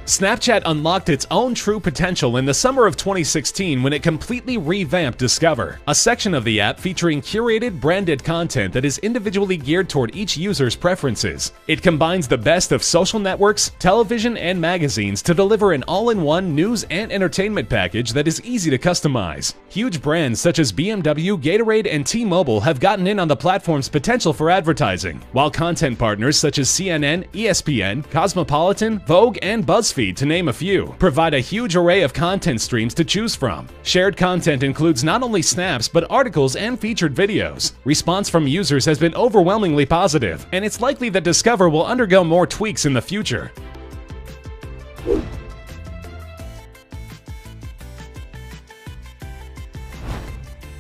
Snapchat unlocked its own true potential in the summer of 2016 when it completely revamped Discover, a section of the app featuring curated, branded content that is individually geared toward each user's preferences. It combines the best of social networks, television, and magazines to deliver an all-in-one news and entertainment package that is easy to customize. Huge brands such as BMW, Gatorade, and T-Mobile have gotten in on the platform's potential for advertising, while content partners such as CNN, ESPN, Cosmopolitan, Vogue, and BuzzFeed, to name a few, provide a huge array of content streams to choose from. Shared content includes not only snaps but articles and featured videos. Response from users has been overwhelmingly positive, and it's likely that Discover will undergo more tweaks in the future.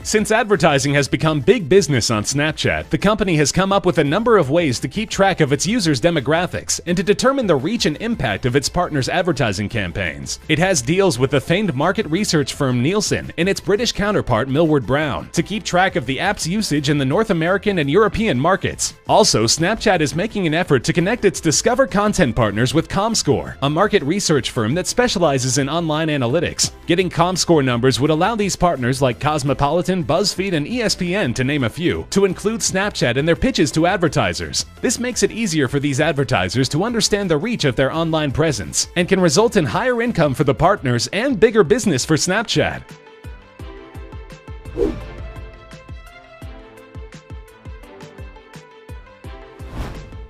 Since advertising has become big business on Snapchat, the company has come up with a number of ways to keep track of its users' demographics and to determine the reach and impact of its partners' advertising campaigns. It has deals with the famed market research firm Nielsen and its British counterpart Millward Brown to keep track of the app's usage in the North American and European markets. Also, Snapchat is making an effort to connect its Discover content partners with Comscore, a market research firm that specializes in online analytics. Getting Comscore numbers would allow these partners like Cosmopolitan, BuzzFeed, and ESPN, to name a few, to include Snapchat in their pitches to advertisers. This makes it easier for these advertisers to understand the reach of their online presence and can result in higher income for the partners and bigger business for Snapchat.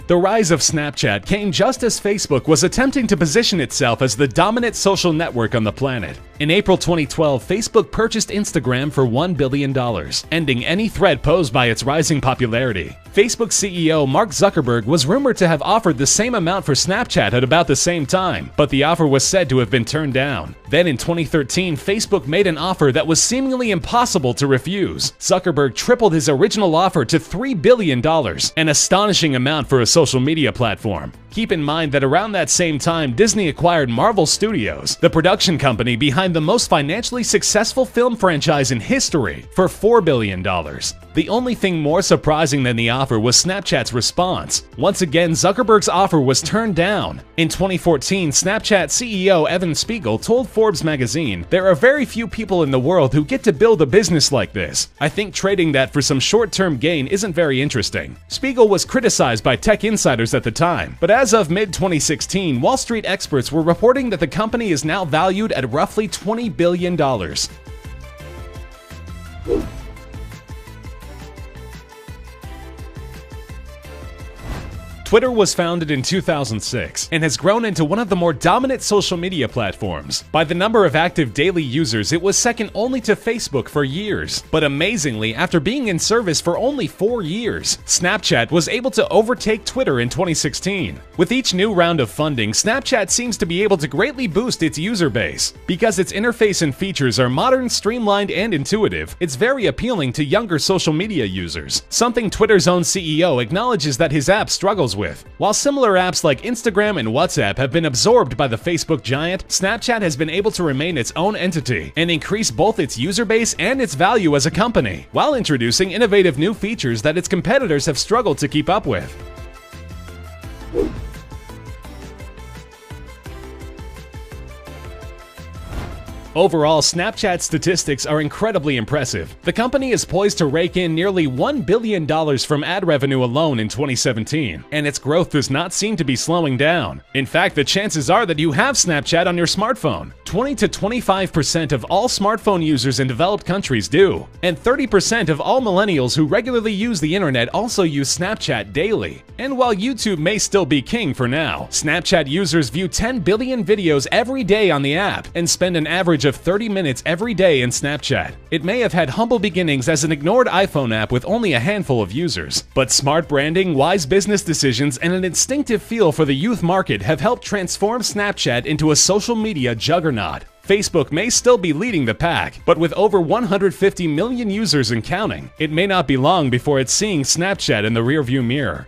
The rise of Snapchat came just as Facebook was attempting to position itself as the dominant social network on the planet. In April 2012, Facebook purchased Instagram for $1 billion, ending any threat posed by its rising popularity. Facebook CEO Mark Zuckerberg was rumored to have offered the same amount for Snapchat at about the same time, but the offer was said to have been turned down. Then in 2013, Facebook made an offer that was seemingly impossible to refuse. Zuckerberg tripled his original offer to $3 billion, an astonishing amount for a social media platform. Keep in mind that around that same time, Disney acquired Marvel Studios, the production company behind the most financially successful film franchise in history, for $4 billion. The only thing more surprising than the offer was Snapchat's response. Once again, Zuckerberg's offer was turned down. In 2014, Snapchat CEO Evan Spiegel told Forbes magazine, "There are very few people in the world who get to build a business like this. I think trading that for some short-term gain isn't very interesting." Spiegel was criticized by tech insiders at the time, but as of mid-2016, Wall Street experts were reporting that the company is now valued at roughly $20 billion. Twitter was founded in 2006 and has grown into one of the more dominant social media platforms. By the number of active daily users, it was second only to Facebook for years. But amazingly, after being in service for only 4 years, Snapchat was able to overtake Twitter in 2016. With each new round of funding, Snapchat seems to be able to greatly boost its user base. Because its interface and features are modern, streamlined, and intuitive, it's very appealing to younger social media users, something Twitter's own CEO acknowledges that his app struggles with. While similar apps like Instagram and WhatsApp have been absorbed by the Facebook giant, Snapchat has been able to remain its own entity and increase both its user base and its value as a company, while introducing innovative new features that its competitors have struggled to keep up with. Overall, Snapchat's statistics are incredibly impressive. The company is poised to rake in nearly $1 billion from ad revenue alone in 2017, and its growth does not seem to be slowing down. In fact, the chances are that you have Snapchat on your smartphone. 20 to 25% of all smartphone users in developed countries do, and 30% of all millennials who regularly use the internet also use Snapchat daily. And while YouTube may still be king for now, Snapchat users view 10 billion videos every day on the app and spend an average of 30 minutes every day in Snapchat. It may have had humble beginnings as an ignored iPhone app with only a handful of users, but smart branding, wise business decisions, and an instinctive feel for the youth market have helped transform Snapchat into a social media juggernaut. Facebook may still be leading the pack, but with over 150 million users and counting, it may not be long before it's seeing Snapchat in the rearview mirror.